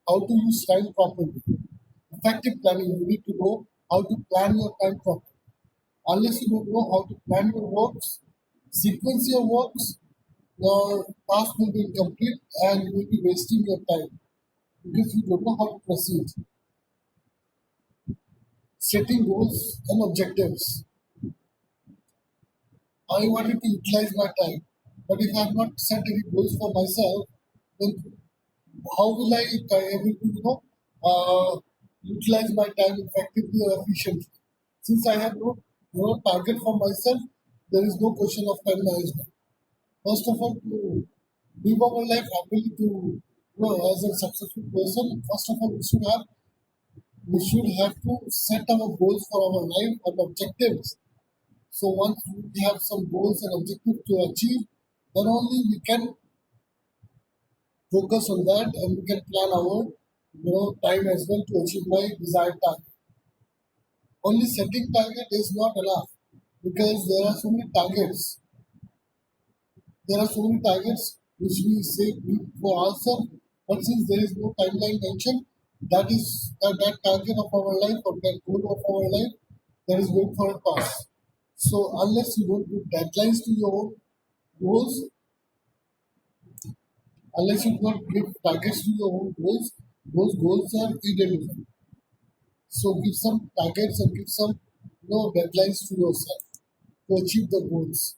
how to use time properly. Effective planning, you need to know how to plan your time properly. Unless you don't know how to plan your works, sequence your works, your task will be incomplete and you will be wasting your time because you don't know how to proceed. Setting goals and objectives. I wanted to utilize my time, but if I have not set any goals for myself, then how will I be able to utilize my time effectively or efficiently? Since I have no target for myself, there is no question of time management. First of all, to live our life happily, to as a successful person, first of all we should have to set our goals for our life and objectives. So once we have some goals and objectives to achieve, then only we can focus on that and we can plan our time as well to achieve my desired target. Only setting target is not enough because there are so many targets which we say for ourselves, but since there is no timeline mentioned, that target of our life or that goal of our life that is going for a toss. So unless you don't give deadlines to your own goals, unless you don't give targets to your own goals, those goals are irrelevant. So give some targets and give some deadlines to yourself to achieve the goals.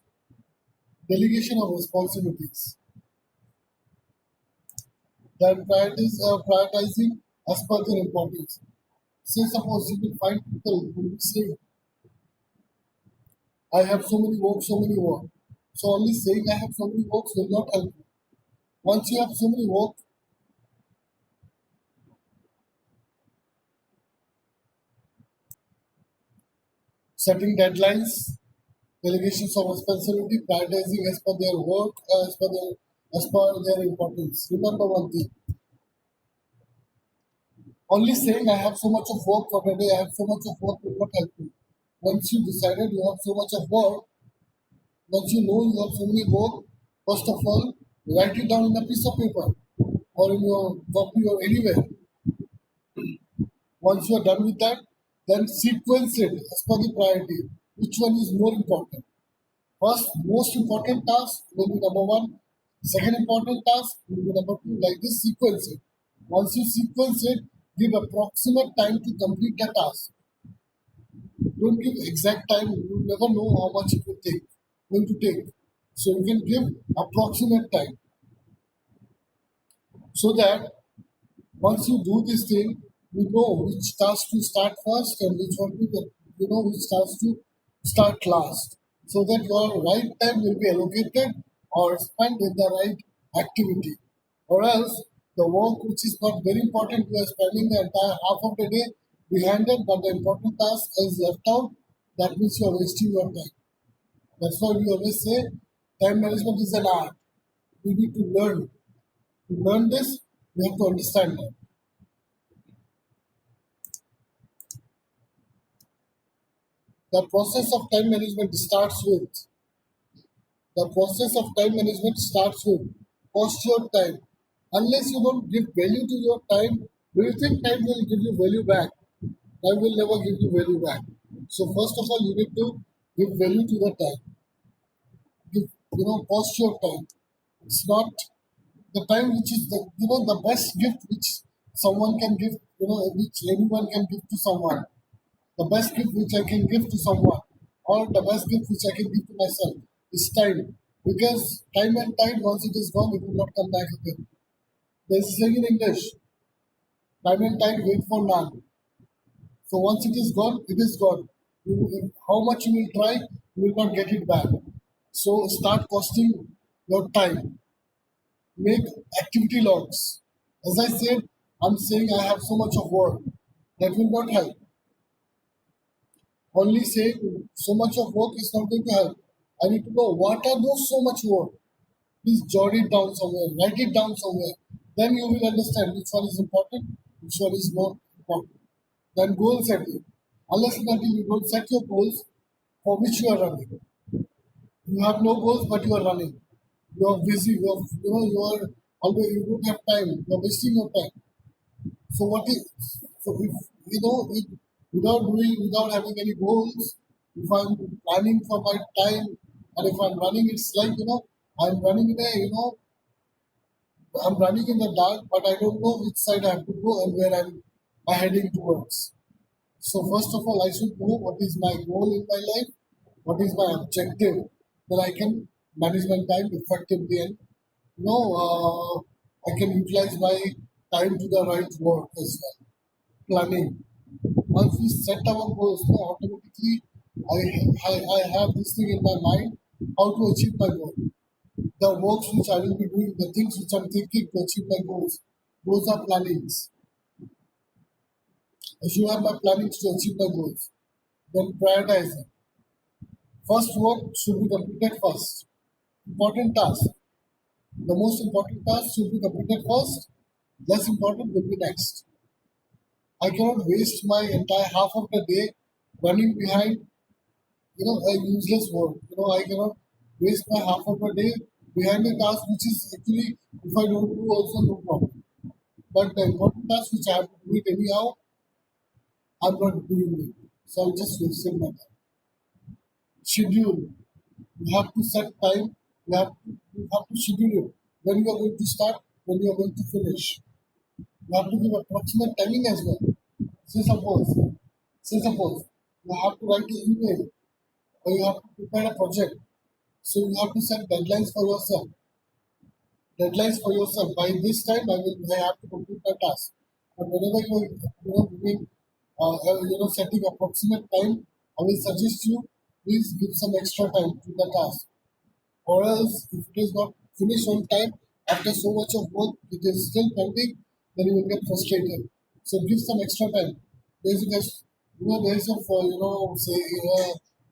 Delegation of responsibilities. Then prioritizing as per their importance. Say suppose you will find people who will say, I have so many work, so many work. So only saying I have so many works will not help you. Once you have so many work, setting deadlines, delegations of responsibility, prioritizing as per their work, as per their importance. Remember one thing. Only saying I have so much of work for the day, I have so much of work will not help you. Once you decided you have so much of work, once you know you have so many work, first of all, write it down in a piece of paper or in your copy or anywhere. Once you are done with that, then sequence it as per the priority. Which one is more important? First, most important task will be number one. Second important task will be number two. Like this, sequence it. Once you sequence it, give approximate time to complete the task. Don't give exact time. You never know how much it will take. Going to take. So you can give approximate time so that once you do this thing, you know which task to start first and which one to which task to start last. So that your right time will be allocated or spent in the right activity. Or else the work which is not very important, you are spending the entire half of the day behind it, but the important task is left out. That means you are wasting your time. That's why we always say time management is an art. We need to learn. To learn this, we have to understand that. The process of time management starts with the process of time management starts with cost your time. Unless you don't give value to your time, do you think time will give you value back? Time will never give you value back. So first of all, you need to give value to the time. Give, cost your time. It's not the time which is the best gift which someone can give. Which anyone can give to someone. The best gift which I can give to someone, or the best gift which I can give to myself, is time. Because time and tide, once it is gone, it will not come back again. There is a saying in English, time and tide wait for none. So once it is gone, it is gone. How much you will try, you will not get it back. So start costing your time. Make activity logs. As I said, I'm saying I have so much of work. That will not help. Only saying so much of work is not going to help. I need to know what are those so much work. Please jot it down somewhere, write it down somewhere. Then you will understand which one is important, which one is not important. Then goal setting. Unless and until you don't set your goals for which you are running. You have no goals but you are running. You are busy, you are always you don't have time, you are wasting your time. So what is so if if without having any goals, if I'm planning for my time and if I'm running, it's like I'm running in a I'm running in the dark, but I don't know which side I have to go and where I'm heading towards. So first of all, I should know what is my goal in my life, what is my objective, then I can manage my time effectively and I can utilize my time to the right work as well. Planning. Once we set our goals, automatically I have this thing in my mind how to achieve my goal. The works which I will be doing, the things which I'm thinking to achieve my goals, those are plannings. I should have my plannings to achieve my goals. Then prioritizing. First work should be completed first. Important task. The most important task should be completed first. Less important will be next. I cannot waste my entire half of the day running behind a useless work. I cannot waste my half of the day behind a task which is actually, if I don't do also no problem. But the important task which I have to do it anyhow, I'm not doing it. So I'm just wasting my time. Schedule. You have to set time. You have to schedule it. When you are going to start, when you are going to finish. You have to give approximate timing as well. Say suppose, say suppose you have to write an email or you have to prepare a project. So you have to set deadlines for yourself. Deadlines for yourself. By this time, I have to complete my task. But whenever doing setting approximate time, I will suggest you please give some extra time to the task. Or else, if it is not finished on time, after so much of work, it is still pending, then you will get frustrated. So give some extra time. There's a there's a say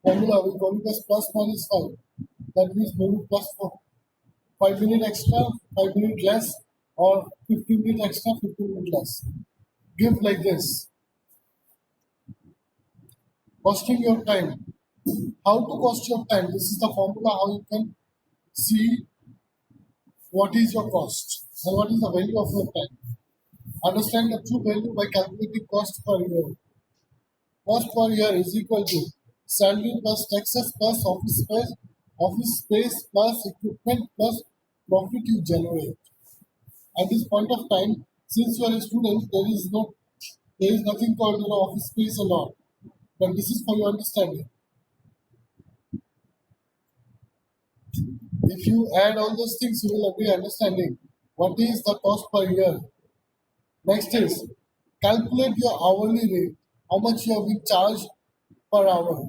formula we call it as plus minus five. That means maybe plus for 5 minutes extra, 5 minutes less, or 15 minutes extra, 15 minutes less. Give like this. Costing your time. How to cost your time? This is the formula how you can see what is your cost and what is the value of your time. Understand the true value by calculating cost per year. Cost per year is equal to salary plus taxes plus office space plus equipment plus profit you generate. At this point of time, since you are a student, there is nothing called office space and all. But this is for your understanding. If you add all those things, you will be understanding what is the cost per year. Next is calculate your hourly rate, how much you have been charged per hour.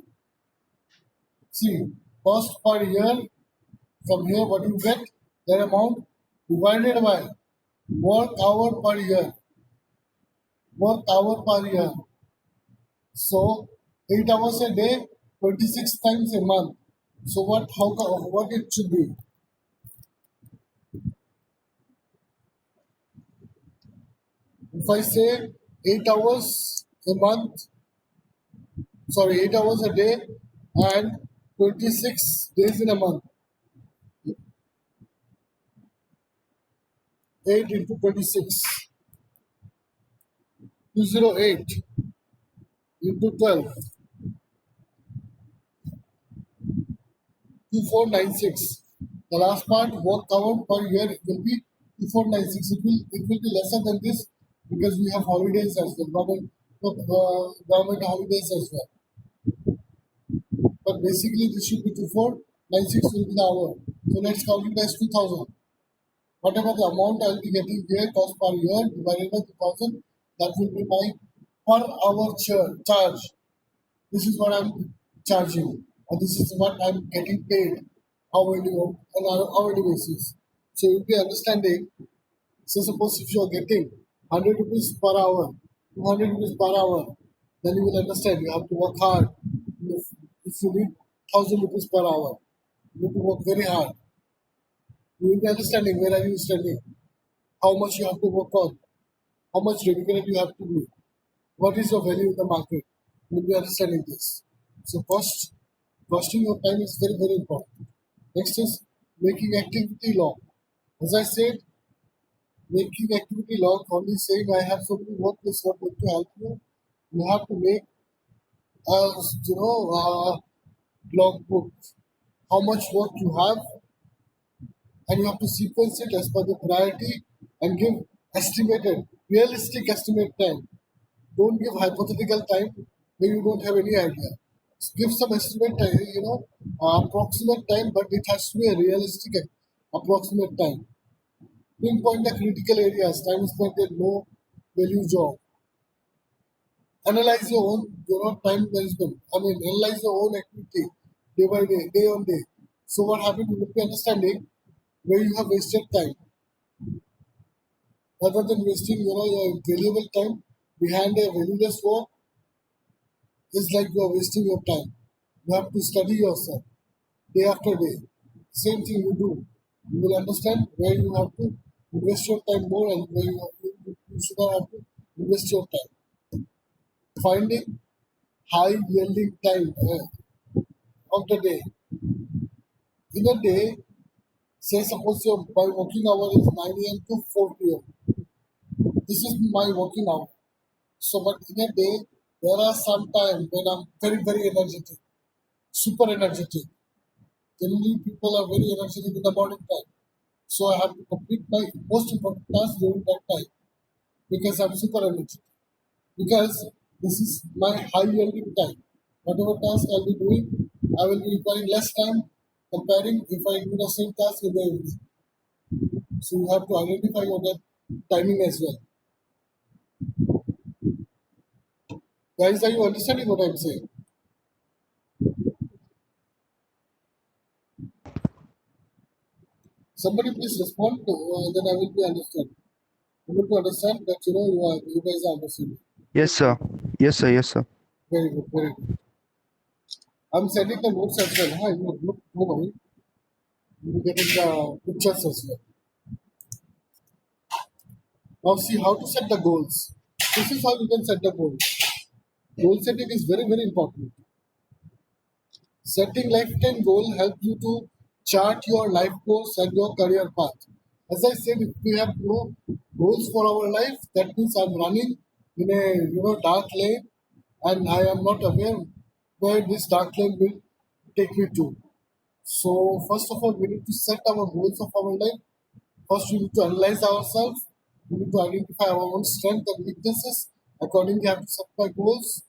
See, cost per year, from here what you get, that amount divided by work hour per year. Work hour per year. So 8 hours a day, 26 times a month. So what it should be? If I say 8 hours a month, sorry, 8 hours a day and 26 days in a month. 8 into 26. 208 into 12. 2496. The last part, work hour per year, it will be 2496. It will be lesser than this because we have holidays as well, government holidays as well. But basically, this should be 2496 will be the hour. So let's count it as 2000. Whatever the amount I'll be getting here, cost per year divided by 2000, that will be my per hour charge. This is what I'm charging, or this is what I'm getting paid hourly on an hourly basis. So you'll be understanding. So suppose if you're getting 100 rupees per hour, 200 rupees per hour, then you will understand you have to work hard. If you need 1000 rupees per hour, you need to work very hard. You will be understanding where are you standing, how much you have to work on, how much dedicated you have to be, what is your value in the market. You will be understanding this. So costing your time is very, very important. Next is making activity log. As I said, Making activity log, only saying I have so many work is not going to help you. You have to make a log book. How much work you have, and you have to sequence it as per the priority and give estimated, realistic estimate time. Don't give hypothetical time when you don't have any idea. Give some estimate time, approximate time, but it has to be a realistic approximate time. Pinpoint the critical areas, time spent in low value job. Analyze your own, time management. Analyze your own activity day by day, day on day. So what happened? You will be understanding where you have wasted time, rather than wasting, your valuable time behind a valueless work. Is like you are wasting your time. You have to study yourself day after day. Same thing you do. You will understand where you have to invest your time more and where you should not have to invest your time. Finding high yielding time of the day. In a day, say suppose your my working hour is 9 a.m. to 4 p.m. This is my working hour. So, but in a day, there are some times when I'm very, very energetic, super energetic. Generally, people are very energetic in the morning time. So I have to complete my most important task during that time because I'm super energetic. Because this is my high yielding time. Whatever task I'll be doing, I will be requiring less time comparing if I do the same task in the evening. So you have to identify your that timing as well. Guys, are you understanding what I'm saying? Somebody please respond to, then I will be understand. Able to understand that you guys are understanding. Yes, sir. Yes, sir. Yes, sir. Very good, very good. I'm sending the notes as well. Huh? You look, no worry. You get the pictures as well. Now see how to set the goals. This is how you can set the goals. Goal setting is very, very important. Setting lifetime goal helps you to chart your life course and your career path. As I said, if we have no goals for our life, that means I'm running in a dark lane, and I am not aware where this dark lane will take me to. So first of all, we need to set our goals of our life. First, we need to analyze ourselves. We need to identify our own strengths and weaknesses. Accordingly, I have to set my goals.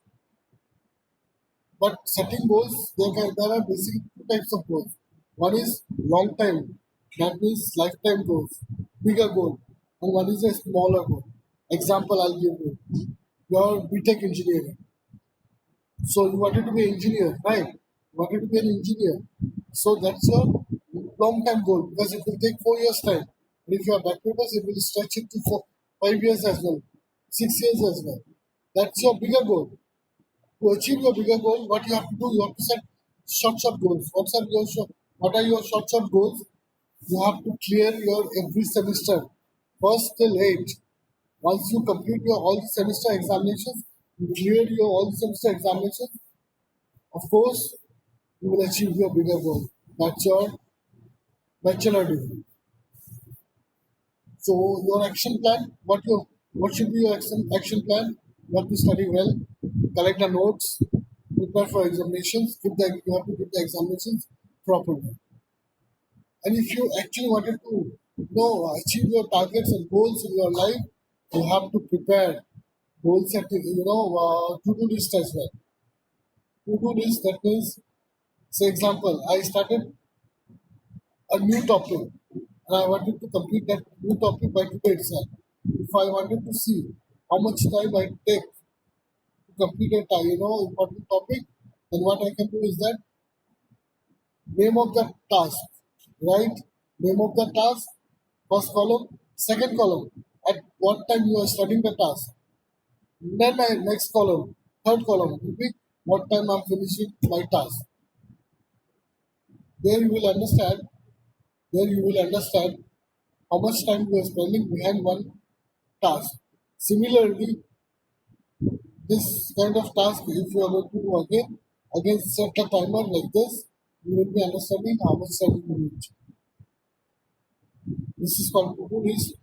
But setting goals, there are basically two types of goals. One is long time, that means lifetime goals, bigger goal, and one is a smaller goal. Example, I'll give you. Your BTech engineering. So you wanted to be an engineer, right? You wanted to be an engineer. So that's your long time goal because it will take 4 years time. And if you are back papers, it will stretch it to 5 years as well, 6 years as well. That's your bigger goal. To achieve your bigger goal, what you have to do, you have to set short goals. What are your short goals? You have to clear your every semester, first till eight. Once you complete your all the semester examinations, you clear your all the semester examinations. Of course, you will achieve your bigger goal. That's your bachelor degree. So your action plan, what should be your action plan? You have to study well, collect the notes, prepare for examinations, you have to give the examinations properly. And if you actually wanted to achieve your targets and goals in your life, you have to prepare goal setting, to-do list as well. To-do list, that means, say example, I started a new topic and I wanted to complete that new topic by today itself. If I wanted to see how much time I take to complete a important topic, then what I can do is that name of the task, right? Name of the task, first column, second column, at what time you are studying the task. Then my next column, third column will be what time I'm finishing my task. There you will understand, there you will understand how much time you are spending behind one task. Similarly, this kind of task, if you are going to do again set a timer like this, you will be understanding how much time you need. This is called to do list.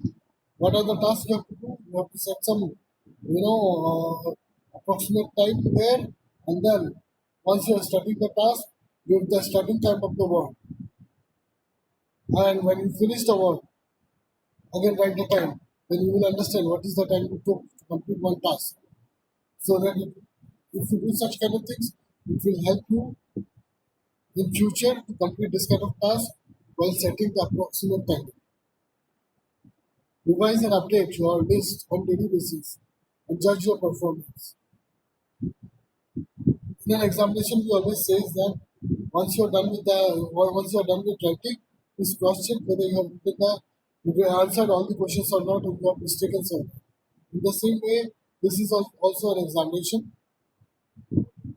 What are the tasks you have to do? You have to set some, approximate time there, and then once you are starting the task, give the starting time of the work. And when you finish the work, again write the time. Then you will understand what is the time you took to complete one task. So that if you do such kind of things, it will help you in future to complete this kind of task while setting the approximate time. Revise and update your list on daily basis and judge your performance. In an examination, we always says that once you are done with writing, please cross check whether you have written if you answered all the questions or not, if you have mistaken something. In the same way, this is also an examination,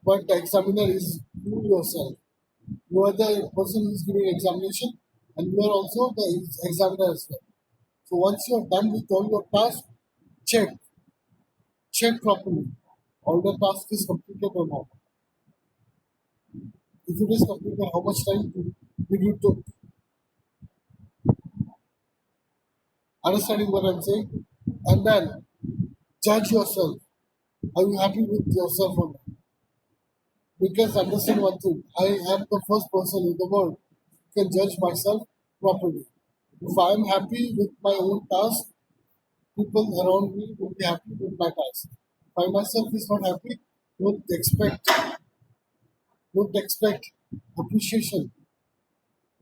but the examiner is you yourself. You are the person who is giving examination, and you are also the examiner as well. So once you are done with all your tasks, check check properly. All the task is completed or not. If it is completed, how much time did you took? Understanding what I'm saying? And then judge yourself. Are you happy with yourself or not? Because understand one thing, I am the first person in the world who can judge myself properly. If I am happy with my own task, people around me will be happy with my task. If I myself is not happy, don't expect don't expect appreciation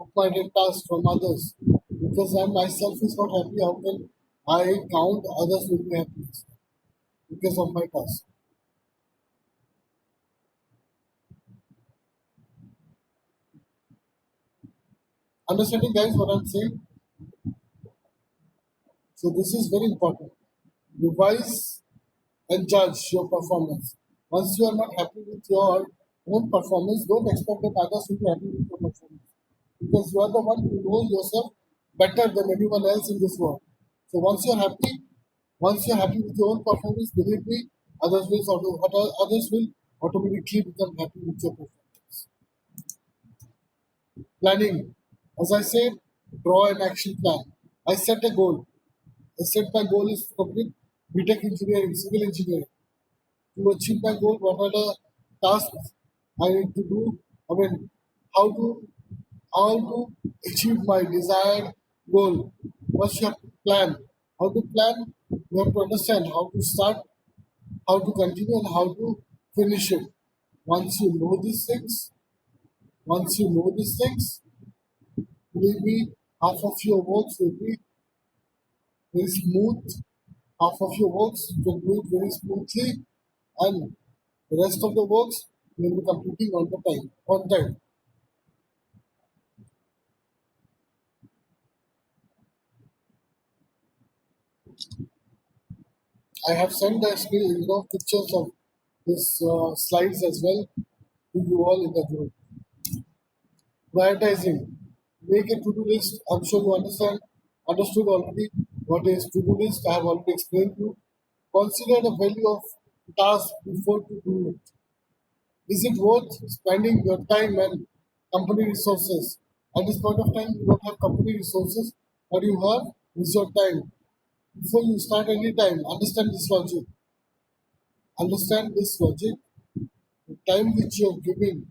of my task from others. Because I myself is not happy, how can I count others will be happy because of my task? Understanding guys what I'm saying? So this is very important. Revise and judge your performance. Once you are not happy with your own performance, don't expect that others will be happy with your performance. Because you are the one who knows yourself better than anyone else in this world. So once you're happy with your own performance, believe me, others will automatically become happy with your performance. Planning. As I said, draw an action plan. I set a goal. I set my goal is to complete BTech engineering, civil engineering. To achieve my goal, what are the tasks I need to do? I mean, how to how to achieve my desired goal. First, you have to plan. How to plan? You have to understand how to start, how to continue, and how to finish it. Once you know these things, once you know these things, believe me, half of your works will be very smooth. Half of your works you can do it very smoothly, and the rest of the works you will be completing on the time. On time. I have sent the pictures of this slides as well to you all in the group. Prioritizing. Make a to-do list. I'm sure you understood already what is to-do list. I have already explained to you. Consider the value of task before to do it. Is it worth spending your time and company resources? At this point of time, you don't have company resources. What you have is your time. Before you start any time, understand this logic. Understand this logic. The time which you are giving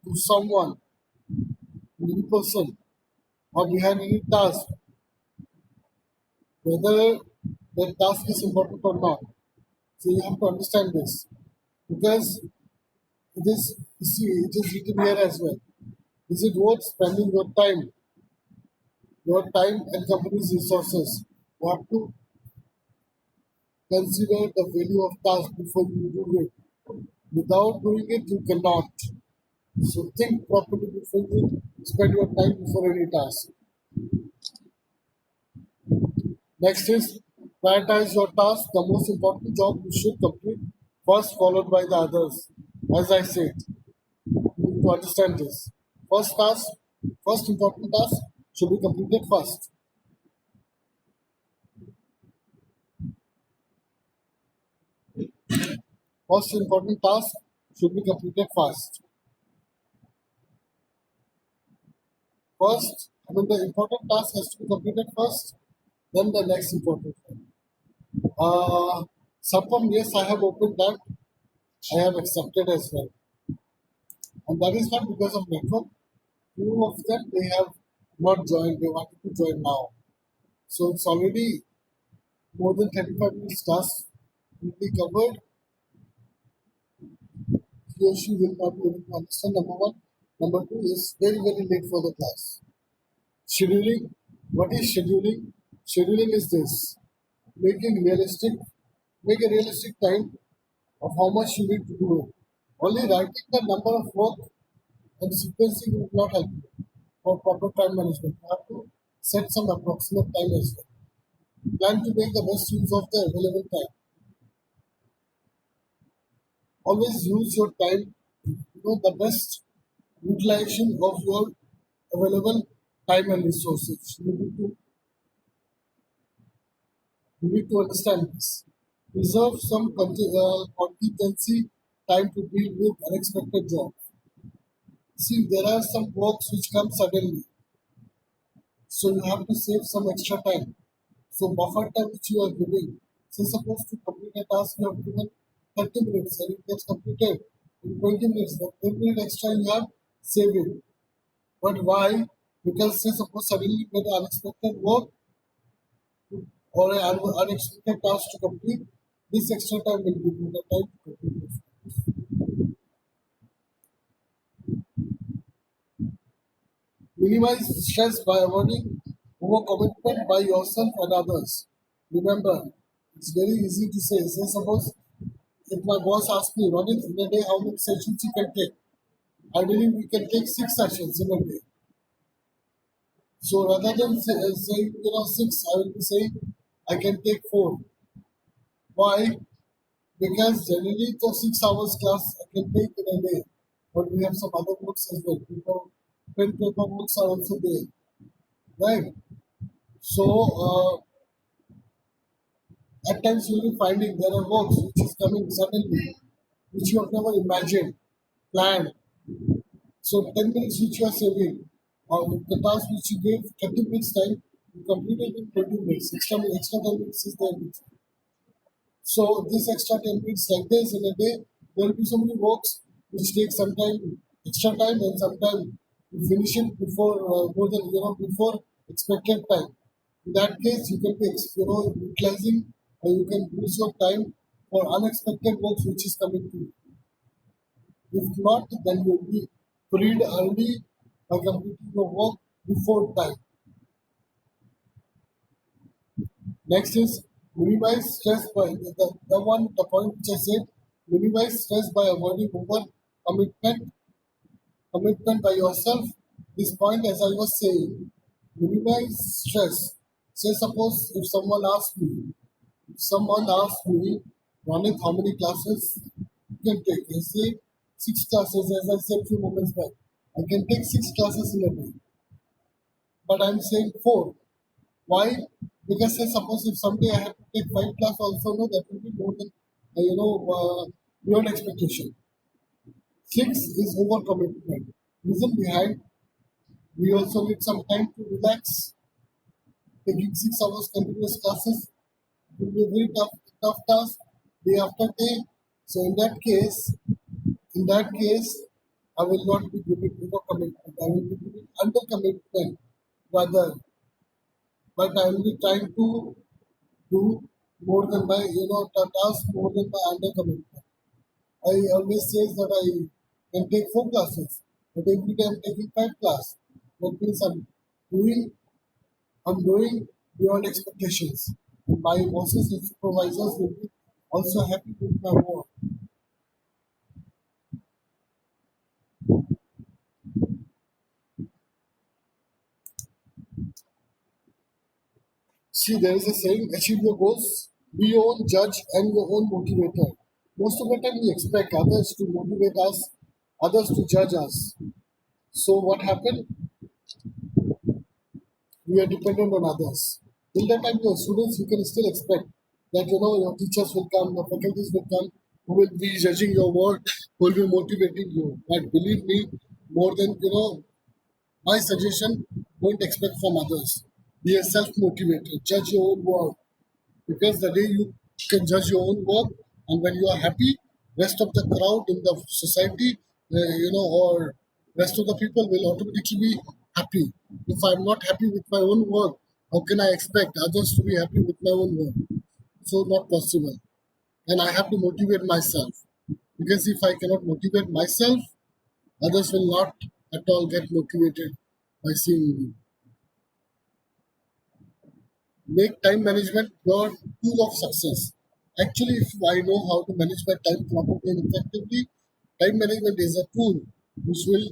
to someone, any person, or behind any task, whether that task is important or not. So you have to understand this because it is written here as well. Is it worth spending your time and company's resources? You have to consider the value of task before you do it. Without doing it, you cannot. So think properly before you spend your time before any task. Next is prioritize your task. The most important job you should complete first, followed by the others. As I said, you need to understand this. First task, first important task should be completed first. First important task should be completed first. First, I mean the important task has to be completed first. Then the next important one. Some yes, I have opened that. I have accepted as well, and that is not because of network. Few of them they have not joined. They wanted to join now, so it's already more than 35 minutes task will be covered. He or she will not be able to understand. Number one. Number two is very very late for the class. Scheduling. What is scheduling? Scheduling is this: making realistic, make a realistic time of how much you need to do. Only writing the number of work and sequencing will not help you for proper time management. You have to set some approximate time as well. Plan to make the best use of the available time. Always use your time, the best utilization of your available time and resources. You need to understand this. Reserve some contingency time to deal with unexpected jobs. See, there are some works which come suddenly, so you have to save some extra time. So buffer time which you are giving, say suppose to complete a task you have given 30 minutes and it gets completed in 20 minutes, the 10 minutes extra you have saved it. But why? Because say suppose suddenly you get unexpected work or an unexpected task to complete, this extra time will give you the time to complete it. Minimize stress by avoiding overcommitment by yourself and others. Remember, it's very easy to say. Say suppose if my boss asks me, Ronit, in a day how many sessions you can take? I believe we can take 6 sessions in a day. So rather than saying, 6, I will be saying I can take 4. Why? Because generally the 6 hours class I can take in a day. But we have some other books as well. Pen paper books are also there. Right? So at times you'll be finding there are works which is coming suddenly, which you have never imagined, planned. So 10 minutes which you are saving, or the task which you gave 30 minutes time, you complete it in 20 minutes. Extra 10 minutes is there. So this extra 10 minutes like this in a day, there will be so many works which take some time, extra time, and sometimes you finish it before more than before expected time. In that case, you can be utilizing or you can use your time for unexpected works which is coming to you. If not, then you'll be freed early by completing your work before time. Next is minimize stress by the point which I said, minimize stress by avoiding over commitment commitment by yourself. This point as I was saying, minimize stress. Say suppose if someone asks me, Ronit, how many classes you can take? I say 6 classes as I said few moments back. I can take 6 classes in a day. But I'm saying 4. Why? Because say suppose if someday I have to take 5 class also, no, that will be more than beyond expectation. 6 is overcommitment. Reason behind, we also need some time to relax. Taking 6 hours continuous classes will be a very tough task day after day. So in that case, I will not be giving overcommitment. I will be giving undercommitment rather, but I will be trying to do more than my task more than my undercommitment. I always say that I can take 4 classes, but every day I'm taking 5 class. That means I'm doing beyond expectations. And my bosses and supervisors will be also happy with my work. See, there is a saying: achieve your goals, be your own judge and your own motivator. Most of the time, we expect others to motivate us, others to judge us. So what happened? We are dependent on others. Till the time your students, you can still expect that your teachers will come, your faculties will come, who will be judging your work, who will be motivating you. But believe me, more than my suggestion, don't expect from others. Be a self-motivated. Judge your own work, because the day you can judge your own work, and when you are happy, rest of the crowd in the society, or rest of the people will automatically be happy. If I'm not happy with my own work, how can I expect others to be happy with my own work? So not possible. And I have to motivate myself, because if I cannot motivate myself, others will not at all get motivated by seeing me. Make time management your tool of success. Actually, if I know how to manage my time properly and effectively, time management is a tool which will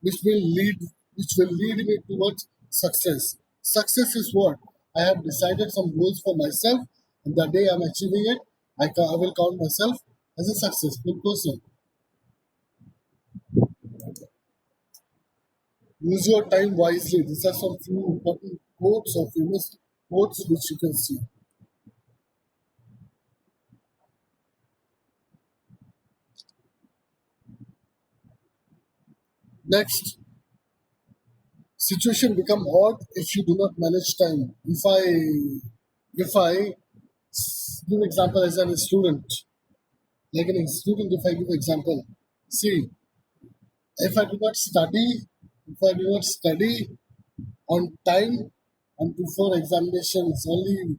which will lead which will lead me towards success. Success is what I have decided some goals for myself, and the day I'm achieving it, I will count myself as a successful person. Use your time wisely. These are some few important quotes or famous quotes which you can see. Next, situation become odd if you do not manage time. If I give example as a student, like an student, if I give example, see, if I do not study, if I do not study on time and before examinations, only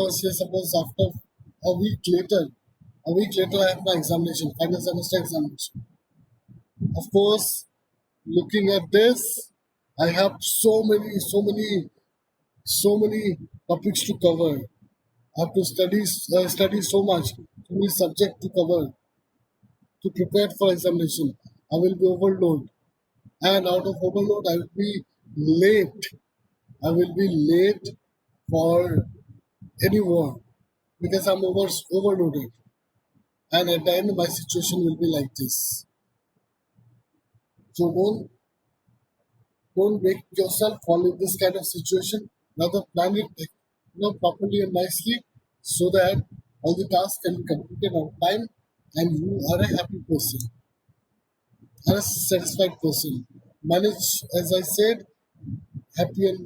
say suppose after a week later, I have my examination, final semester examination. Of course, looking at this, I have so many topics to cover. I have to study so much, so many subject to cover to prepare for examination. I will be overloaded, and out of overload, I will be late. I will be late for any work because I'm overloaded, and at the end, my situation will be like this. So don't make yourself fall in this kind of situation. Rather plan it properly and nicely so that all the tasks can be completed on time and you are a happy person and a satisfied person. Manage, as I said, happy and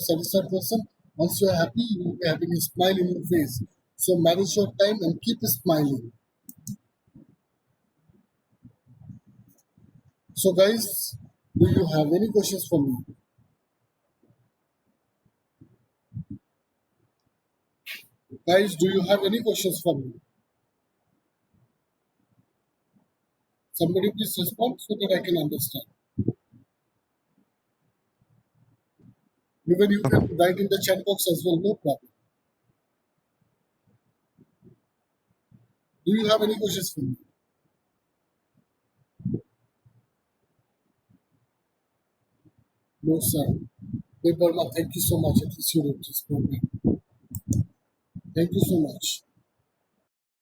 satisfied person. Once you are happy, you will be having a smile in your face. So manage your time and keep smiling. So guys, do you have any questions for me? Guys, do you have any questions for me? Somebody please respond so that I can understand. Even you can write in the chat box as well, no problem. Do you have any questions for me? No, sir. Hey, Burma, thank you so much. I appreciate this program. Thank you so much.